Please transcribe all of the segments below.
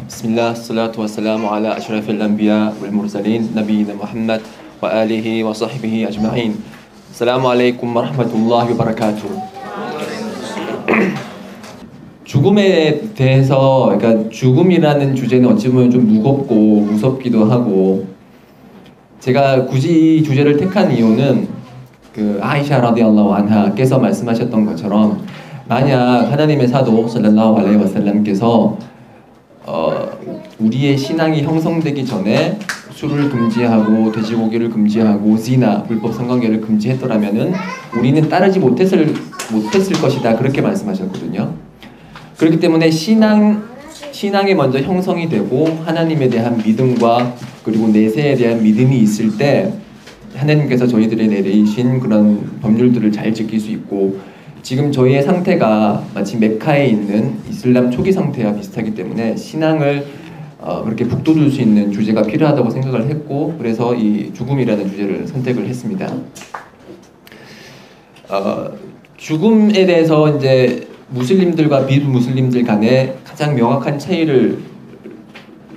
Bismillah, salatu wassalamu ala ashrafil anbiya wal mursalin nabiyina Muhammad wa alihi wa sahbihi ajma'in. Assalamu alaikum wa rahmatullahi wa barakatuh. 죽음에 대해서, 그러니까 죽음이라는 주제는 어찌 보면 좀 무겁고 무섭기도 하고, 제가 굳이 이 주제를 택한 이유는 아이샤 라디알라후 안하께서 말씀하셨던 것처럼, 만약 하나님의 사도 살랄라후 알레이히 와살람께서 우리의 신앙이 형성되기 전에 술을 금지하고 돼지고기를 금지하고 지나 불법 성관계를 금지했더라면은 우리는 따르지 못했을 것이다, 그렇게 말씀하셨거든요. 그렇기 때문에 신앙이 먼저 형성이 되고 하나님에 대한 믿음과 그리고 내세에 대한 믿음이 있을 때 하나님께서 저희들에 내리신 그런 법률들을 잘 지킬 수 있고, 지금 저희의 상태가 마치 메카에 있는 이슬람 초기 상태와 비슷하기 때문에 신앙을 그렇게 북돋울 수 있는 주제가 필요하다고 생각을 했고, 그래서 이 죽음이라는 주제를 선택을 했습니다. 죽음에 대해서 이제 무슬림들과 비무슬림들 간에 가장 명확한 차이를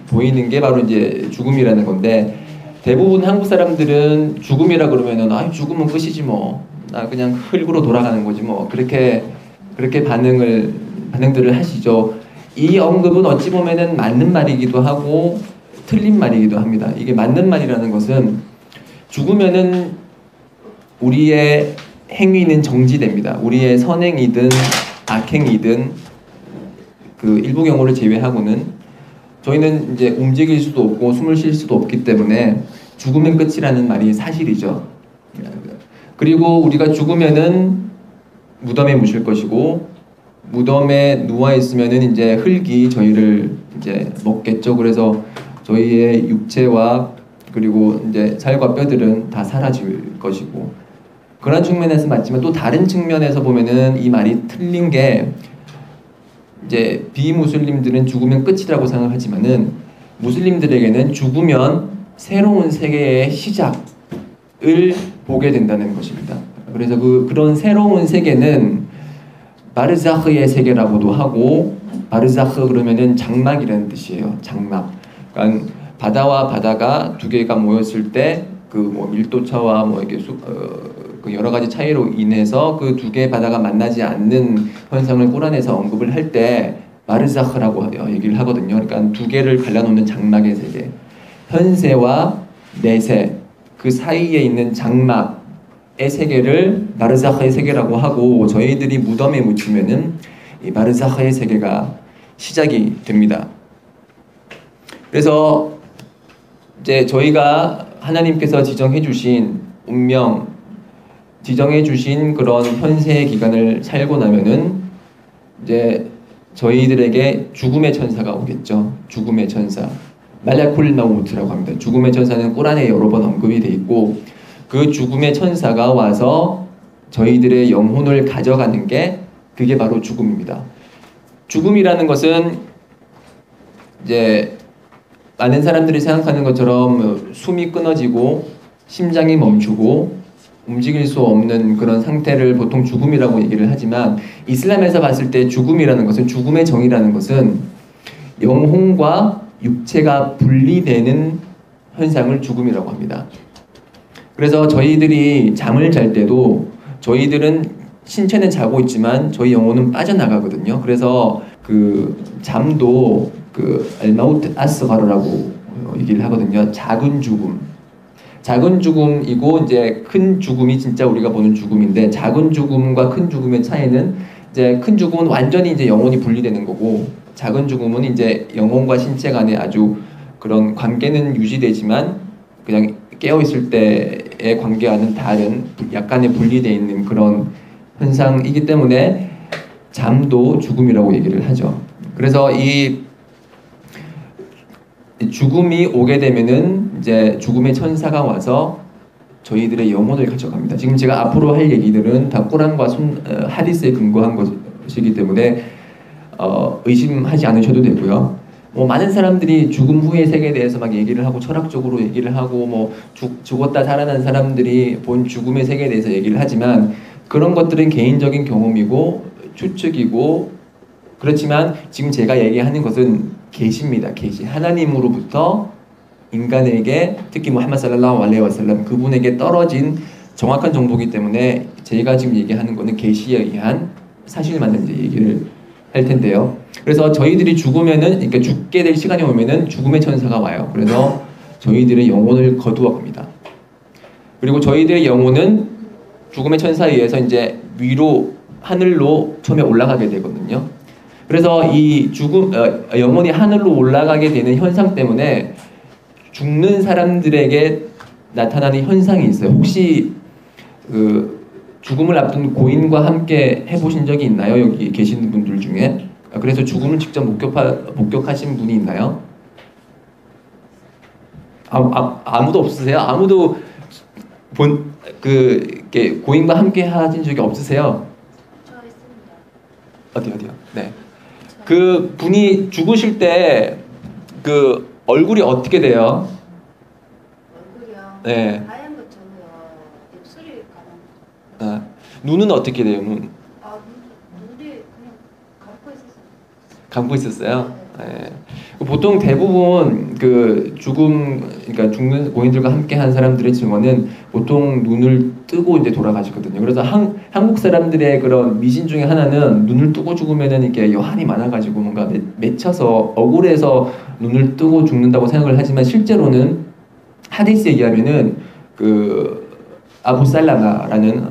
보이는 게 바로 이제 죽음이라는 건데, 대부분 한국 사람들은 죽음이라 그러면은 죽음은 끝이지 뭐, 나 그냥 흙으로 돌아가는 거지 뭐, 그렇게 반응들을 하시죠. 이 언급은 어찌 보면은 맞는 말이기도 하고 틀린 말이기도 합니다. 이게 맞는 말이라는 것은, 죽으면은 우리의 행위는 정지됩니다. 우리의 선행이든 악행이든 그 일부 경우를 제외하고는 저희는 이제 움직일 수도 없고 숨을 쉴 수도 없기 때문에 죽으면 끝이라는 말이 사실이죠. 그리고 우리가 죽으면은 무덤에 묻힐 것이고, 무덤에 누워 있으면은 이제 흙이 저희를 이제 먹겠죠. 그래서 저희의 육체와 그리고 이제 살과 뼈들은 다 사라질 것이고, 그런 측면에서 맞지만 또 다른 측면에서 보면은 이 말이 틀린 게, 이제 비무슬림들은 죽으면 끝이라고 생각하지만은 무슬림들에게는 죽으면 새로운 세계의 시작을 보게 된다는 것입니다. 그래서 그런 새로운 세계는 바르자흐의 세계라고도 하고, 바르자흐 그러면은 장막이라는 뜻이에요. 장막. 그러니까 바다와 바다가 두 개가 모였을 때 그 뭐 밀도차와 뭐 이렇게 그 여러 가지 차이로 인해서 그 두 개의 바다가 만나지 않는 현상을 꾸란에서 언급을 할 때 바르자흐라고 얘기를 하거든요. 그러니까 두 개를 갈라놓는 장막의 세계, 현세와 내세, 그 사이에 있는 장막의 세계를 바르자흐의 세계라고 하고, 저희들이 무덤에 묻히면은 이 바르자흐의 세계가 시작이 됩니다. 그래서 이제 저희가 하나님께서 지정해 주신 운명, 지정해 주신 그런 현세의 기간을 살고 나면은 이제 저희들에게 죽음의 천사가 오겠죠. 죽음의 천사, 말라쿨 마우트라고 합니다. 죽음의 천사는 꾸란에 여러 번 언급이 돼 있고, 그 죽음의 천사가 와서 저희들의 영혼을 가져가는 게 그게 바로 죽음입니다. 죽음이라는 것은 이제 많은 사람들이 생각하는 것처럼 숨이 끊어지고 심장이 멈추고 움직일 수 없는 그런 상태를 보통 죽음이라고 얘기를 하지만, 이슬람에서 봤을 때 죽음이라는 것은, 죽음의 정의라는 것은 영혼과 육체가 분리되는 현상을 죽음이라고 합니다. 그래서 저희들이 잠을 잘 때도 저희들은 신체는 자고 있지만 저희 영혼은 빠져나가거든요. 그래서 그 잠도 알마우트 아스가르라고 얘기를 하거든요. 작은 죽음이고, 이제 큰 죽음이 진짜 우리가 보는 죽음인데, 작은 죽음과 큰 죽음의 차이는, 이제 큰 죽음은 완전히 이제 영혼이 분리되는 거고, 작은 죽음은 이제 영혼과 신체 간에 아주 그런 관계는 유지되지만 그냥 깨어 있을 때의 관계와는 다른 약간의 분리되어 있는 그런 현상이기 때문에 잠도 죽음이라고 얘기를 하죠. 그래서 이 죽음이 오게 되면은 이제 죽음의 천사가 와서 저희들의 영혼을 가져갑니다. 지금 제가 앞으로 할 얘기들은 다 꾸란과 하디스에 근거한 것이기 때문에 의심하지 않으셔도 되고요. 뭐 많은 사람들이 죽음 후의 세계에 대해서 막 얘기를 하고 철학적으로 얘기를 하고, 뭐 죽었다 살아난 사람들이 본 죽음의 세계에 대해서 얘기를 하지만, 그런 것들은 개인적인 경험이고 추측이고, 그렇지만 지금 제가 얘기하는 것은 계시입니다. 계시. 하나님으로부터 인간에게, 특히 무함마드 살랄라후 알레이히 와살람 그분에게 떨어진 정확한 정보이기 때문에 제가 지금 얘기하는 거는 계시에 의한 사실만 이제 얘기를 할 텐데요. 그래서 저희들이 죽으면은, 그러니까 죽게 될 시간이 오면은 죽음의 천사가 와요. 그래서 저희들의 영혼을 거두어 갑니다. 그리고 저희들의 영혼은 죽음의 천사에 의해서 이제 위로 하늘로 처음에 올라가게 되거든요. 그래서 이 영혼이 하늘로 올라가게 되는 현상 때문에 죽는 사람들에게 나타나는 현상이 있어요. 혹시 죽음을 앞둔 고인과 함께 해보신 적이 있나요? 여기 계시는 분들 중에? 그래서 죽음을 직접 목격하신 분이 있나요? 아무도 없으세요? 아무도 이렇게 고인과 함께 하신 적이 없으세요? 저 있습니다. 어디요? 네. 그 분이 죽으실 때 그 얼굴이 어떻게 돼요? 얼굴이요? 네. 하얀 것처럼요. 입술이 까만. 눈은 어떻게 돼요? 눈? 눈이 그냥 감고 있었어요. 감고 있었어요? 네. 보통 대부분 그 그러니까 죽는 고인들과 함께 한 사람들의 증언은 보통 눈을 뜨고 이제 돌아가시거든요. 그래서 한국 사람들의 그런 미신 중에 하나는 눈을 뜨고 죽으면은 이렇게 여한이 많아가지고 뭔가 맺혀서 억울해서 눈을 뜨고 죽는다고 생각을 하지만 실제로는 하디스에 의하면은 그 아부 살라마라는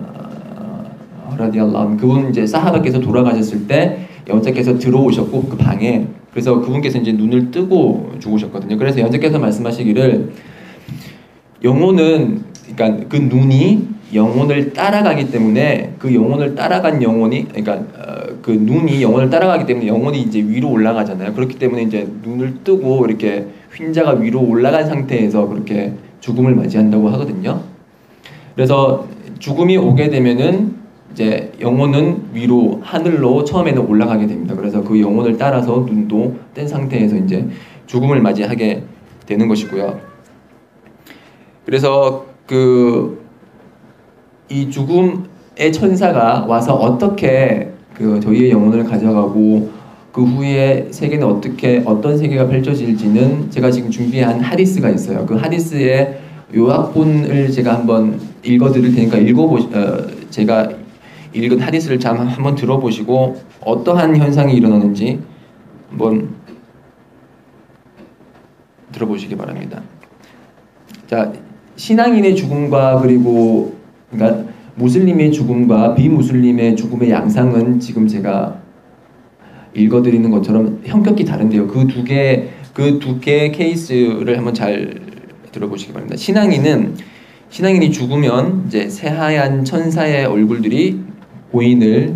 라디알라후 안후 그분 이제 사하바께서 돌아가셨을 때 연자께서 들어오셨고 그 방에, 그래서 그분께서 이제 눈을 뜨고 죽으셨거든요. 그래서 연자께서 말씀하시기를 영혼은, 그러니까 그 눈이 영혼을 따라가기 때문에 그 영혼을 따라간 영혼이, 그러니까 그 눈이 영혼을 따라가기 때문에 영혼이 이제 위로 올라가잖아요. 그렇기 때문에 이제 눈을 뜨고 이렇게 휜자가 위로 올라간 상태에서 그렇게 죽음을 맞이한다고 하거든요. 그래서 죽음이 오게 되면은 이제 영혼은 위로 하늘로 처음에는 올라가게 됩니다. 그래서 그 영혼을 따라서 눈도 뗀 상태에서 이제 죽음을 맞이하게 되는 것이고요. 그래서 이 죽음의 천사가 와서 어떻게 저희의 영혼을 가져가고 그 후에 세계는 어떤 세계가 펼쳐질지는 제가 지금 준비한 하디스가 있어요. 그 하디스의 요약본을 제가 한번 읽어드릴 테니까 제가 읽은 하디스를 한번 들어보시고 어떠한 현상이 일어나는지 한번 들어보시기 바랍니다. 자, 신앙인의 죽음과 그러니까 무슬림의 죽음과 비무슬림의 죽음의 양상은 지금 제가 읽어드리는 것처럼 현격히 다른데요. 그 두 개의 케이스를 한번 잘 들어보시기 바랍니다. 신앙인이 죽으면 이제 새하얀 천사의 얼굴들이 고인을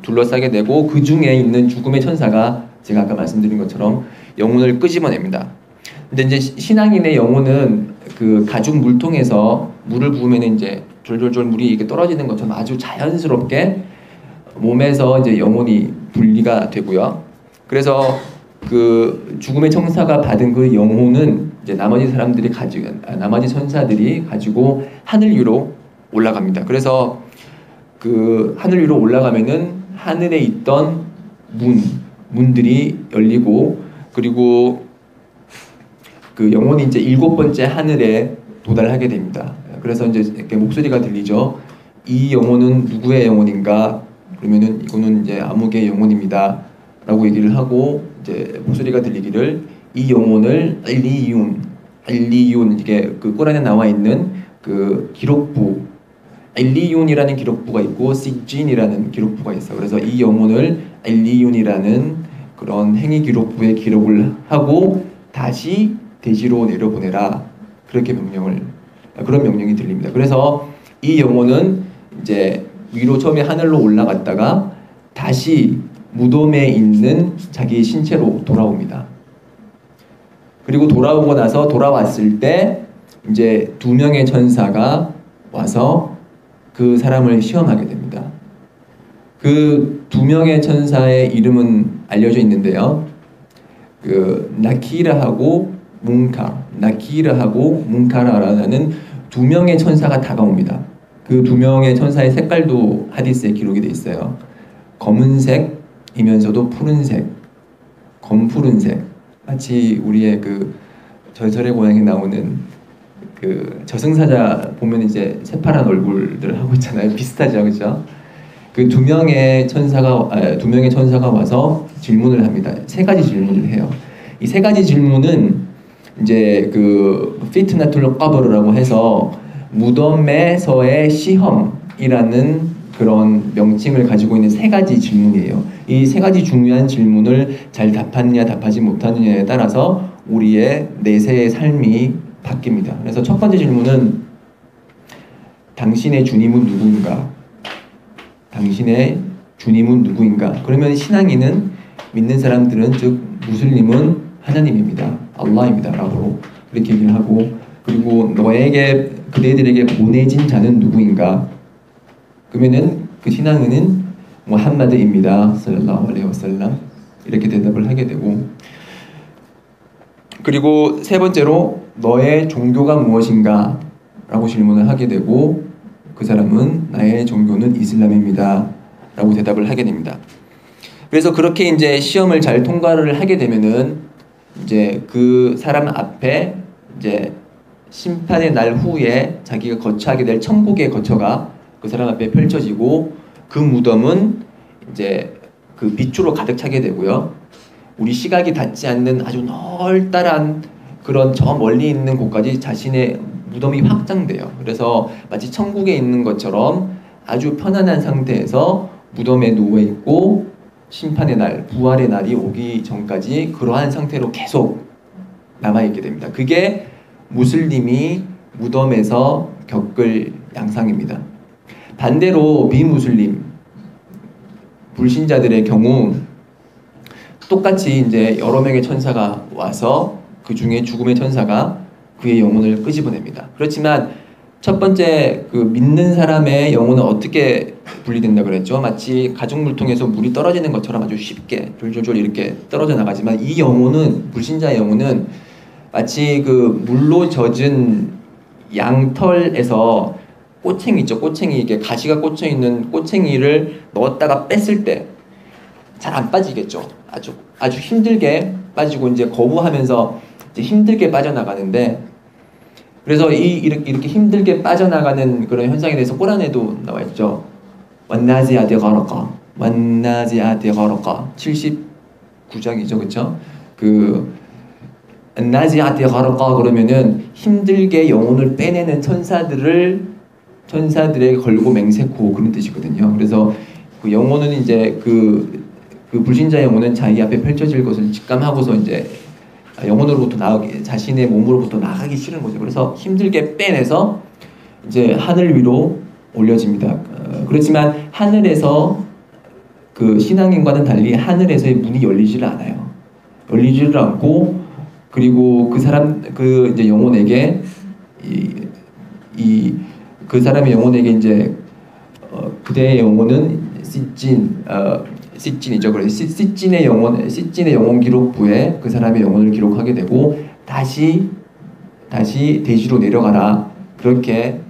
둘러싸게 되고 그 중에 있는 죽음의 천사가 제가 아까 말씀드린 것처럼 영혼을 끄집어냅니다. 근데 이제 신앙인의 영혼은 그 가죽 물통에서 물을 부으면 이제 졸졸졸 물이 이렇게 떨어지는 것처럼 아주 자연스럽게 몸에서 이제 영혼이 분리가 되고요. 그래서 그 죽음의 천사가 받은 그 영혼은 이제 나머지 천사들이 가지고 하늘 위로 올라갑니다. 그래서 그 하늘 위로 올라가면은 하늘에 있던 문들이 열리고, 그리고 그 영혼이 이제 7번째 하늘에 도달하게 됩니다. 그래서 이제 이렇게 목소리가 들리죠. 이 영혼은 누구의 영혼인가? 그러면은 이거는 이제 아무개의 영혼입니다. 라고 얘기를 하고 이제 목소리가 들리기를 이 영혼을 일리윤 이게 그 꾸란에 나와 있는 그 기록부 일리윤이라는 기록부가 있고 시진이라는 기록부가 있어. 그래서 이 영혼을 일리윤이라는 그런 행위 기록부에 기록을 하고 다시 대지로 내려보내라. 그런 명령이 들립니다. 그래서 이 영혼은 이제 위로 처음에 하늘로 올라갔다가 다시 무덤에 있는 자기 신체로 돌아옵니다. 그리고 돌아오고 나서 돌아왔을 때 이제 2명의 천사가 와서 그 사람을 시험하게 됩니다. 그 2명의 천사의 이름은 알려져 있는데요. 그 나키르하고 문카라라는 2명의 천사가 다가옵니다. 그 2명의 천사의 색깔도 하디스에 기록이 돼 있어요. 검은색이면서도 푸른색, 검푸른색. 마치 우리의 그 절절의 고향에 나오는 그 저승사자 보면 이제 새파란 얼굴들 하고 있잖아요. 비슷하죠, 그죠? 그 두 명의 천사가 와서 질문을 합니다. 세 가지 질문을 해요. 이 세 가지 질문은 이제 그 피트나툴 까버르라고 해서 무덤에서의 시험이라는 그런 명칭을 가지고 있는 세 가지 질문이에요. 이 세 가지 중요한 질문을 잘 답하느냐 답하지 못하느냐에 따라서 우리의 내세의 삶이 바뀝니다. 그래서 첫 번째 질문은 당신의 주님은 누구인가? 당신의 주님은 누구인가? 그러면 신앙인은 믿는 사람들은 즉 무슬림은 하나님입니다. 알라입니다. 라고 그렇게 얘기를 하고, 그리고 너에게 그대들에게 보내진 자는 누구인가? 그러면은 그 신앙인은 무함마드입니다. 살랄라후 알레이히 와살람 이렇게 대답을 하게 되고, 그리고 세 번째로 너의 종교가 무엇인가? 라고 질문을 하게 되고 그 사람은 나의 종교는 이슬람입니다. 라고 대답을 하게 됩니다. 그래서 그렇게 이제 시험을 잘 통과를 하게 되면은 이제 그 사람 앞에 이제 심판의 날 후에 자기가 거처하게 될 천국의 거처가 그 사람 앞에 펼쳐지고 그 무덤은 이제 그 빛으로 가득 차게 되고요. 우리 시각이 닿지 않는 아주 널따란 그런 저 멀리 있는 곳까지 자신의 무덤이 확장돼요. 그래서 마치 천국에 있는 것처럼 아주 편안한 상태에서 무덤에 누워있고 심판의 날, 부활의 날이 오기 전까지 그러한 상태로 계속 남아있게 됩니다. 그게 무슬림이 무덤에서 겪을 양상입니다. 반대로 비무슬림, 불신자들의 경우 똑같이 이제 여러 명의 천사가 와서 그 중에 죽음의 천사가 그의 영혼을 끄집어냅니다. 그렇지만 첫 번째 그 믿는 사람의 영혼은 어떻게 분리된다 그랬죠? 마치 가죽물통에서 물이 떨어지는 것처럼 아주 쉽게 졸졸졸 이렇게 떨어져 나가지만 이 영혼은, 불신자의 영혼은 마치 그 물로 젖은 양털에서 꼬챙이 있죠. 꼬챙이, 이게 가시가 꽂혀 있는 꼬챙이를 넣었다가 뺐을 때 잘 안 빠지겠죠. 아주 힘들게 빠지고 이제 거부하면서 이제 힘들게 빠져나가는데, 그래서 이렇게 힘들게 빠져나가는 그런 현상에 대해서 꾸란에도 나와 있죠. 완나지아티 가라까, 완나지아티 가라까 79장이죠, 그렇죠? 그 나지아티 가라까 그러면은 힘들게 영혼을 빼내는 천사들의 걸고 맹세코 그런 뜻이거든요. 그래서 그 영혼은 이제 그 불신자 영혼은 자기 앞에 펼쳐질 것을 직감하고서 이제 영혼으로부터 자신의 몸으로부터 나가기 싫은 거죠. 그래서 힘들게 빼내서 이제 하늘 위로 올려집니다. 그렇지만 하늘에서 그 신앙인과는 달리 하늘에서의 문이 열리지를 않아요. 열리지를 않고, 그리고 그 사람 그 이제 영혼에게 그 사람의 영혼에게 이제 그대의 영혼은 시찐이죠. 그래서 시찐의 영혼 기록부에 그 사람의 영혼을 기록하게 되고 다시 대지로 내려가라, 그렇게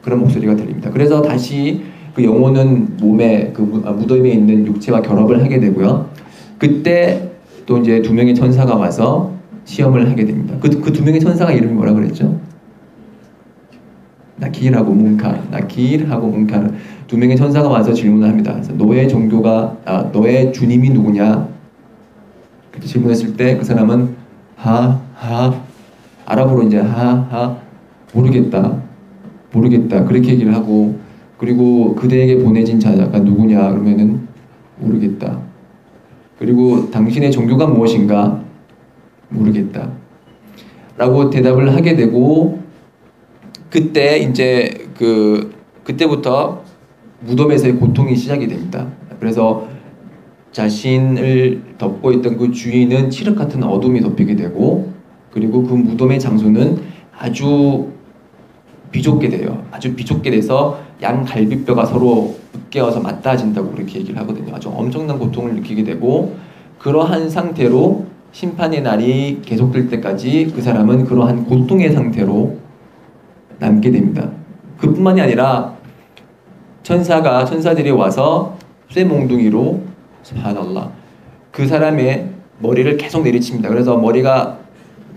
그런 목소리가 들립니다. 그래서 다시 그 영혼은 몸에 그 무덤에 있는 육체와 결합을 하게 되고요. 그때 또 이제 두 명의 천사가 와서 시험을 하게 됩니다. 그 두 명의 천사가 이름이 뭐라 그랬죠? 나키르하고 문카르 두 명의 천사가 와서 질문을 합니다. 그래서 너의 주님이 누구냐? 그렇게 질문했을 때 그 사람은 아랍어로 이제 모르겠다 그렇게 얘기를 하고, 그리고 그대에게 보내진 자가 누구냐 그러면은 모르겠다. 그리고 당신의 종교가 무엇인가? 모르겠다 라고 대답을 하게 되고, 그때 이제 그때부터 무덤에서의 고통이 시작이 됩니다. 그래서 자신을 덮고 있던 그 주위는 칠흑 같은 어둠이 덮이게 되고, 그리고 그 무덤의 장소는 아주 비좁게 돼요. 아주 비좁게 돼서 양 갈비뼈가 서로 으깨어서 맞닿아진다고 그렇게 얘기를 하거든요. 아주 엄청난 고통을 느끼게 되고, 그러한 상태로 심판의 날이 계속될 때까지 그 사람은 그러한 고통의 상태로 남게 됩니다. 그뿐만이 아니라 천사들이 와서 쇠몽둥이로 스subhanallah 그 사람의 머리를 계속 내리칩니다. 그래서 머리가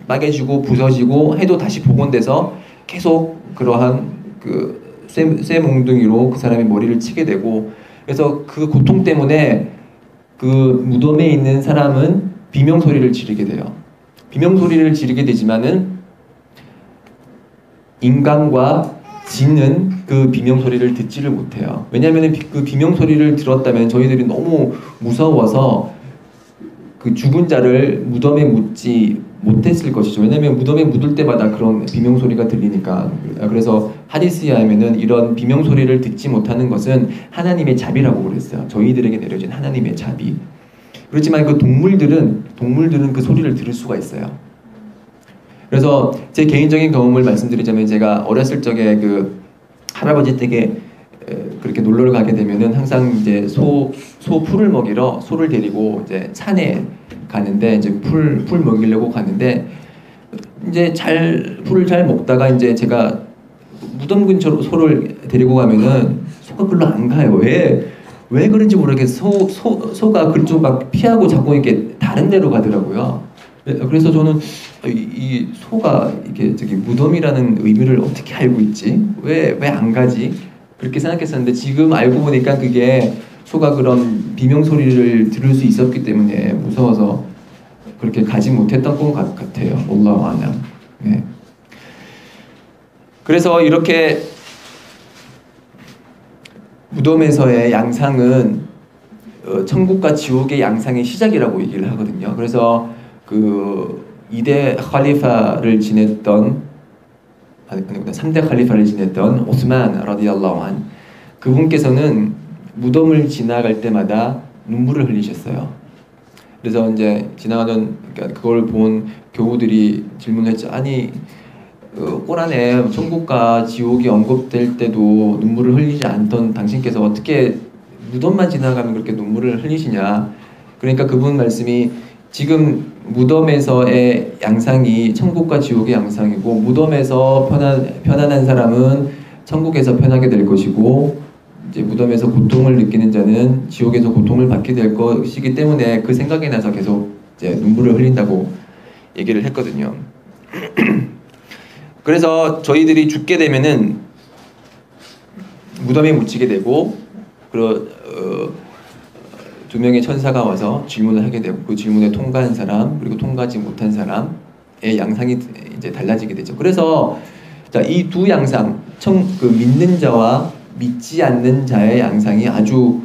빠개지고 부서지고 해도 다시 복원돼서 계속 그러한 그 쇠몽둥이로 그 사람이 머리를 치게 되고, 그래서 그 고통 때문에 그 무덤에 있는 사람은 비명 소리를 지르게 돼요. 비명 소리를 지르게 되지만은 인간과 쥐는 그 비명 소리를 듣지를 못해요. 왜냐하면 그 비명 소리를 들었다면 저희들이 너무 무서워서 그 죽은 자를 무덤에 묻지 못했을 것이죠. 왜냐하면 무덤에 묻을 때마다 그런 비명 소리가 들리니까. 그래서 하디스에 하면은 이런 비명 소리를 듣지 못하는 것은 하나님의 자비라고 그랬어요. 저희들에게 내려진 하나님의 자비. 그렇지만 그 동물들은 그 소리를 들을 수가 있어요. 그래서 제 개인적인 경험을 말씀드리자면, 제가 어렸을 적에 그 할아버지 댁에 그렇게 놀러를 가게 되면은 항상 이제 소 풀을 먹이러 소를 데리고 이제 산에 가는데, 이제 풀 먹이려고 가는데, 이제 풀을 잘 먹다가 이제 제가 무덤 근처로 소를 데리고 가면은 소가 별로 안 가요. 왜 그런지 모르겠어. 소가 그쪽 막 피하고 자꾸 이렇게 다른 데로 가더라고요. 그래서 저는 이 소가 이게 저기 무덤이라는 의미를 어떻게 알고 있지? 왜 안 가지? 그렇게 생각했었는데, 지금 알고 보니까 그게 소가 그런 비명 소리를 들을 수 있었기 때문에 무서워서 그렇게 가지 못했던 것 같아요. 올라우 알람. 네. 그래서 이렇게 무덤에서의 양상은 천국과 지옥의 양상의 시작이라고 얘기를 하거든요. 그래서 그 2대 칼리파를 지냈던, 아니구나, 3대 칼리파를 지냈던 오스만 라디알라후 안, 그분께서는 무덤을 지나갈 때마다 눈물을 흘리셨어요. 그래서 이제 지나가던, 그러니까 그걸 본 교우들이 질문했죠. 아니, 꼬란에 천국과 지옥이 언급될 때도 눈물을 흘리지 않던 당신께서 어떻게 무덤만 지나가면 그렇게 눈물을 흘리시냐. 그러니까 그분 말씀이, 지금 무덤에서의 양상이 천국과 지옥의 양상이고, 무덤에서 편안한 사람은 천국에서 편하게 될 것이고, 이제 무덤에서 고통을 느끼는 자는 지옥에서 고통을 받게 될 것이기 때문에 그 생각이 나서 계속 이제 눈물을 흘린다고 얘기를 했거든요. 그래서 저희들이 죽게 되면은 무덤에 묻히게 되고, 두 명의 천사가 와서 질문을 하게 되고, 그 질문에 통과한 사람 그리고 통과하지 못한 사람의 양상이 이제 달라지게 되죠. 그래서 이 두 양상, 그 믿는 자와 믿지 않는 자의 양상이 아주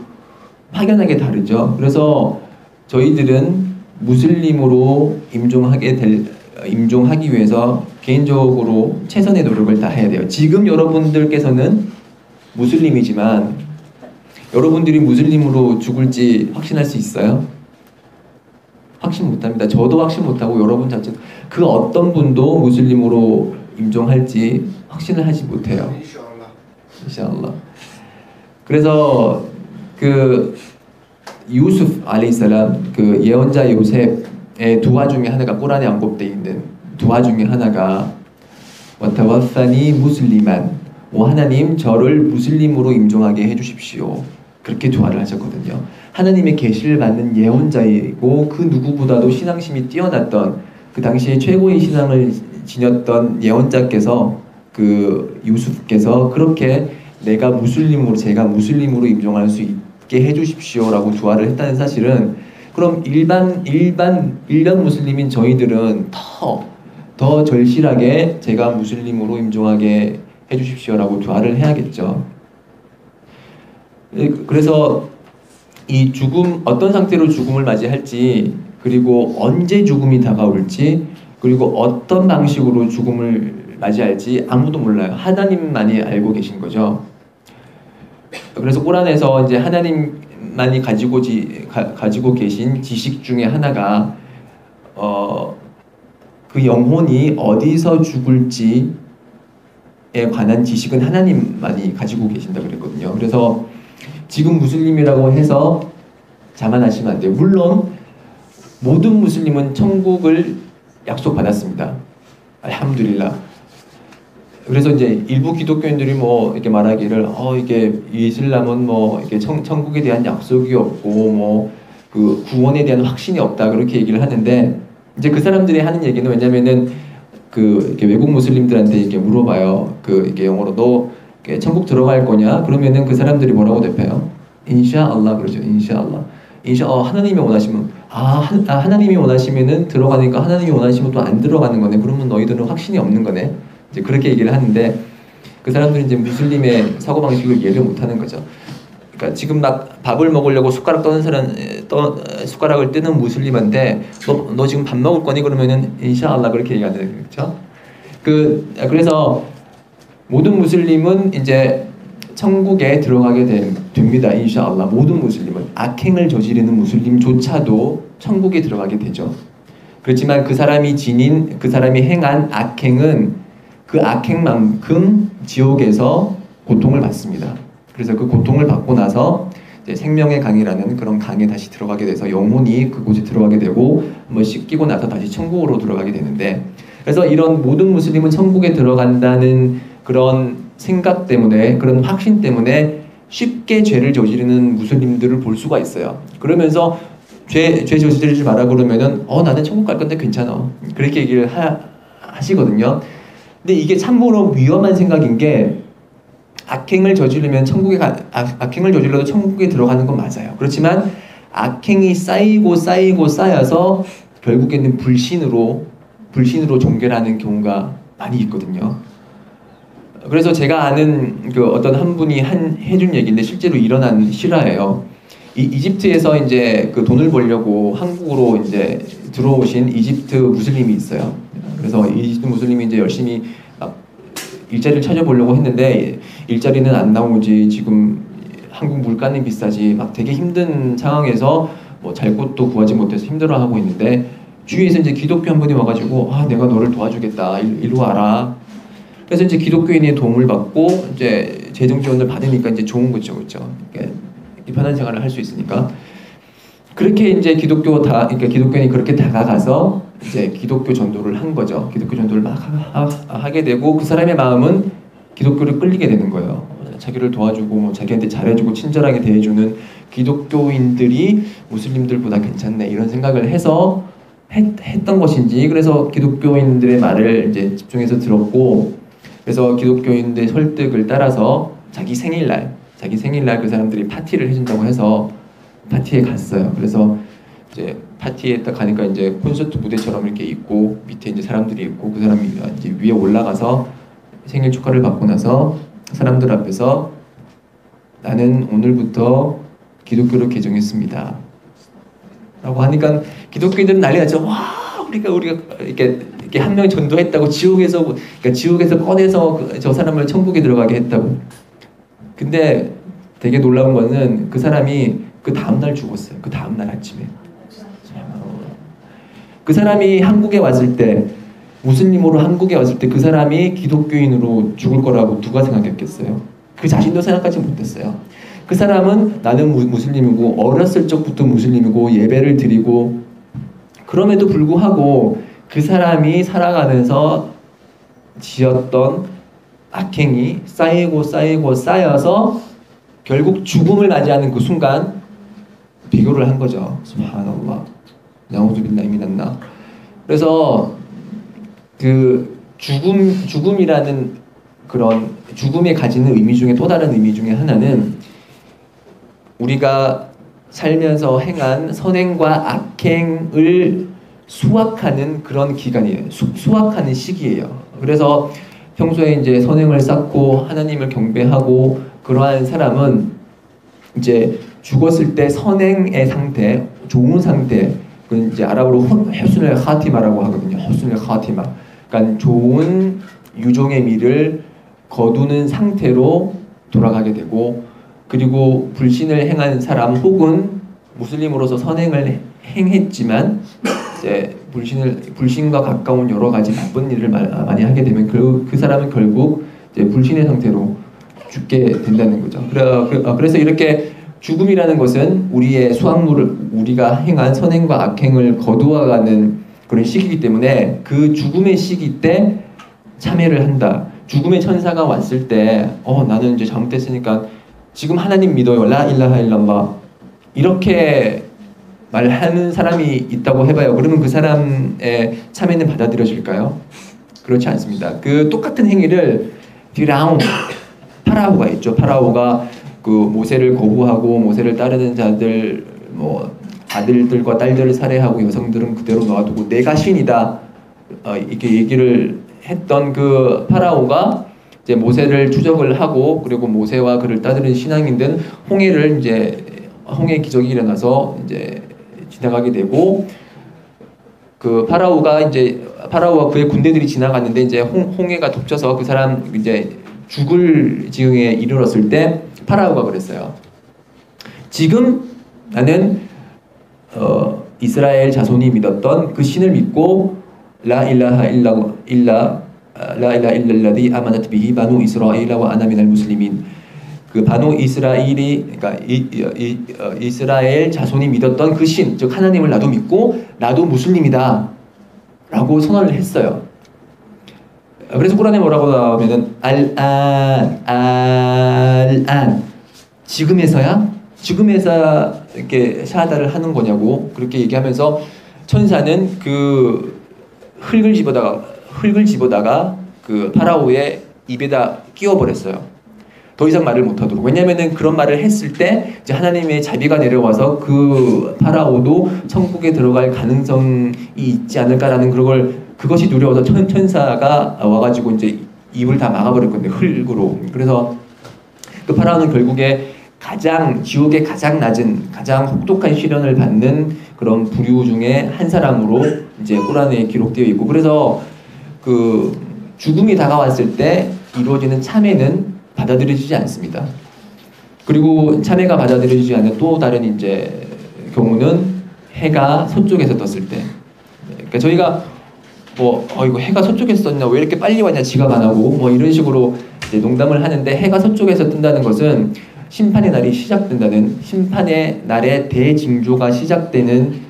확연하게 다르죠. 그래서 저희들은 무슬림으로 임종하기 위해서 개인적으로 최선의 노력을 다해야 돼요. 지금 여러분들께서는 무슬림이지만 여러분들이 무슬림으로 죽을지 확신할 수 있어요? 확신 못합니다. 저도 확신 못하고 여러분 자체 그 어떤 분도 무슬림으로 임종할지 확신을 하지 못해요. 인샤알라. 그래서 그 유수프 알레이살람, 그 예언자 요셉의 두아 중에 하나가, 꾸란에 언급되어 있는 두아 중에 하나가 와타와사니 무슬리만, 하나님 저를 무슬림으로 임종하게 해주십시오. 그렇게 두아를 하셨거든요. 하나님의 계시를 받는 예언자이고 그 누구보다도 신앙심이 뛰어났던, 그 당시에 최고의 신앙을 지녔던 예언자께서, 그 유수프께서 그렇게 제가 무슬림으로 임종할 수 있게 해주십시오라고 두아를 했다는 사실은, 그럼 일반 무슬림인 저희들은 더 절실하게 제가 무슬림으로 임종하게 해주십시오라고 두아를 해야겠죠. 그래서 이 죽음, 어떤 상태로 죽음을 맞이할지, 그리고 언제 죽음이 다가올지, 그리고 어떤 방식으로 죽음을 맞이할지 아무도 몰라요. 하나님만이 알고 계신 거죠. 그래서 꾸란에서 이제 하나님만이 가지고 계신 지식 중에 하나가 그 영혼이 어디서 죽을지에 관한 지식은 하나님만이 가지고 계신다 그랬거든요. 그래서 지금 무슬림이라고 해서 자만하시면 안 돼요. 물론 모든 무슬림은 천국을 약속받았습니다. 알함두릴라. 그래서 이제 일부 기독교인들이 뭐 이렇게 말하기를 이게 이슬람은 뭐 이렇게 천국에 대한 약속이 없고 뭐 그 구원에 대한 확신이 없다 그렇게 얘기를 하는데 이제 그 사람들이 하는 얘기는 왜냐면은 그 이렇게 외국 무슬림들한테 이렇게 물어봐요. 그 이게 영어로 너 이렇게 천국 들어갈 거냐? 그러면은 그 사람들이 뭐라고 대답해요? 인샤알라 그러죠. 인샤알라. 하나님이 원하시면 하나님이 원하시면은 들어가니까 하나님이 원하시면 또 안 들어가는 거네. 그러면 너희들은 확신이 없는 거네. 이제 그렇게 얘기를 하는데 그 사람들은 이제 무슬림의 사고 방식을 이해를 못 하는 거죠. 그러니까 지금 막 밥을 먹으려고 숟가락을 뜨는 무슬림한테 너 지금 밥 먹을 거니 그러면은 인샤알라 그렇게 얘기하는 거죠. 그래서 모든 무슬림은 이제 천국에 들어가게 됩니다. 인샤알라. 모든 무슬림은 악행을 저지르는 무슬림조차도 천국에 들어가게 되죠. 그렇지만 그 사람이 행한 악행은 그 악행만큼 지옥에서 고통을 받습니다. 그래서 그 고통을 받고 나서 이제 생명의 강이라는 그런 강에 다시 들어가게 돼서 영혼이 그곳에 들어가게 되고 한번 씻기고 나서 다시 천국으로 들어가게 되는데 그래서 이런 모든 무슬림은 천국에 들어간다는 그런 생각 때문에 그런 확신 때문에 쉽게 죄를 저지르는 무슬림들을 볼 수가 있어요. 그러면서 죄 저지르지 마라 그러면은 나는 천국 갈 건데 괜찮아 그렇게 얘기를 하시거든요. 근데 이게 참으로 위험한 생각인 게 악행을 저지르면 악행을 저질러도 천국에 들어가는 건 맞아요. 그렇지만 악행이 쌓여서 결국에는 불신으로 종결하는 경우가 많이 있거든요. 그래서 제가 아는 그 어떤 한 분이 해준 얘기인데 실제로 일어난 실화예요. 이집트에서 이제 그 돈을 벌려고 한국으로 이제 들어오신 이집트 무슬림이 있어요. 그래서 이집트 무슬림이 이제 열심히 막 일자리를 찾아보려고 했는데 일자리는 안 나오지 지금 한국 물가는 비싸지 막 되게 힘든 상황에서 뭐 잘 곳도 구하지 못해서 힘들어하고 있는데 주위에서 이제 기독교 한 분이 와가지고 내가 너를 도와주겠다 일로 와라. 그래서 이제 기독교인의 도움을 받고 이제 재정 지원을 받으니까 이제 좋은 거죠, 그렇죠? 편한 생활을 할 수 있으니까 그렇게 이제 그러니까 기독교인이 그렇게 다가가서 이제 기독교 전도를 한 거죠. 기독교 전도를 막 하게 되고 그 사람의 마음은 기독교를 끌리게 되는 거예요. 자기를 도와주고 뭐 자기한테 잘해주고 친절하게 대해주는 기독교인들이 무슬림들보다 괜찮네 이런 생각을 해서 했던 것인지 그래서 기독교인들의 말을 이제 집중해서 들었고 그래서 기독교인들의 설득을 따라서 자기 생일날 그 사람들이 파티를 해준다고 해서 파티에 갔어요. 그래서 이제 파티에 딱 가니까 이제 콘서트 무대처럼 이렇게 있고 밑에 이제 사람들이 있고 그 사람이 이제 위에 올라가서 생일 축하를 받고 나서 사람들 앞에서 나는 오늘부터 기독교를 개종했습니다. 라고 하니까 기독교인들은 난리 났죠. 와 우리가 이렇게 한 명 전도했다고 지옥에서 꺼내서 저 사람을 천국에 들어가게 했다고. 근데 되게 놀라운 거는 그 사람이 그 다음날 죽었어요. 그 다음날 아침에. 그 사람이 한국에 왔을 때 무슬림으로 한국에 왔을 때 그 사람이 기독교인으로 죽을 거라고 누가 생각했겠어요? 그 자신도 생각하지 못했어요. 그 사람은 나는 무슬림이고 어렸을 적부터 무슬림이고 예배를 드리고 그럼에도 불구하고 그 사람이 살아가면서 지었던 악행이 쌓여서 결국 죽음을 맞이하는 그 순간 비교를 한 거죠. subhanallah. 나우즈빌라히 미난나. 그래서 그 죽음이라는 그런 죽음에 가지는 의미 중에 또 다른 의미 중에 하나는 우리가 살면서 행한 선행과 악행을 수확하는 그런 기간이에요. 수확하는 시기예요. 그래서 평소에 이제 선행을 쌓고 하나님을 경배하고 그러한 사람은 이제 죽었을 때 선행의 상태, 좋은 상태, 그 이제 아랍어로 허순을 하티마라고 하거든요. 허순을 하티마. 그러니까 좋은 유종의 미를 거두는 상태로 돌아가게 되고 그리고 불신을 행한 사람 혹은 무슬림으로서 선행을 행했지만 이제 불신과 가까운 여러 가지 나쁜 일을 많이 하게 되면 그 사람은 결국 이제 불신의 상태로 죽게 된다는 거죠. 그래서 이렇게 죽음이라는 것은 우리의 수확물을 우리가 행한 선행과 악행을 거두어가는 그런 시기이기 때문에 그 죽음의 시기 때 참회를 한다. 죽음의 천사가 왔을 때 나는 이제 잘못했으니까 지금 하나님 믿어요. 라 일라하 일랄라. 이렇게 말하는 사람이 있다고 해봐요. 그러면 그 사람의 참회는 받아들여질까요? 그렇지 않습니다. 그 똑같은 행위를 피라운 파라오가 있죠. 파라오가 그 모세를 거부하고 모세를 따르는 자들 뭐 아들들과 딸들을 살해하고 여성들은 그대로 놔두고 내가 신이다 이렇게 얘기를 했던 그 파라오가 이제 모세를 추적을 하고 그리고 모세와 그를 따르는 신앙인들은 홍해를 이제 홍해 기적이 일어나서 이제 지나가게 되고 그 파라오가 파라오와 그의 군대들이 지나갔는데 이제 홍해가 덮쳐서 그 사람 이제 죽을 지경에 이르렀을 때 파라오가 그랬어요. 지금 나는 이스라엘 자손이 믿었던 그 신을 믿고 라 일라하 일랄라디 아마나트 비히 바누 이스라엘과 아나 미날 무슬리민 그 바누 이스라엘이 그러니까 이스라엘 자손이 믿었던 그 신, 즉 하나님을 나도 믿고 나도 무슬림이다 라고 선언을 했어요. 그래서 꾸란에 뭐라고 나오면은 알안 지금에서야 이렇게 샤하다를 하는 거냐고 그렇게 얘기하면서 천사는 그 흙을 집어다가 그 파라오의 입에다 끼워버렸어요. 더 이상 말을 못하도록. 왜냐하면은 그런 말을 했을 때 이제 하나님의 자비가 내려와서 그 파라오도 천국에 들어갈 가능성이 있지 않을까라는 그것이 두려워서 천사가 와가지고 이제 입을 다 막아버릴 건데 흙으로. 그래서 그 파라오는 결국에 지옥의 가장 낮은 가장 혹독한 시련을 받는 그런 부류 중에 한 사람으로 이제 꾸란에 기록되어 있고 그래서 그 죽음이 다가왔을 때 이루어지는 참회는 받아들여지지 않습니다. 그리고 참회가 받아들여지지 않는 또 다른 이제 경우는 해가 서쪽에서 떴을 때. 그러니까 저희가 이거 해가 서쪽에서 떴냐 왜 이렇게 빨리 왔냐 지각 안 하고 뭐 이런 식으로 이제 농담을 하는데 해가 서쪽에서 뜬다는 것은 심판의 날이 시작된다는 심판의 날의 대징조가 시작되는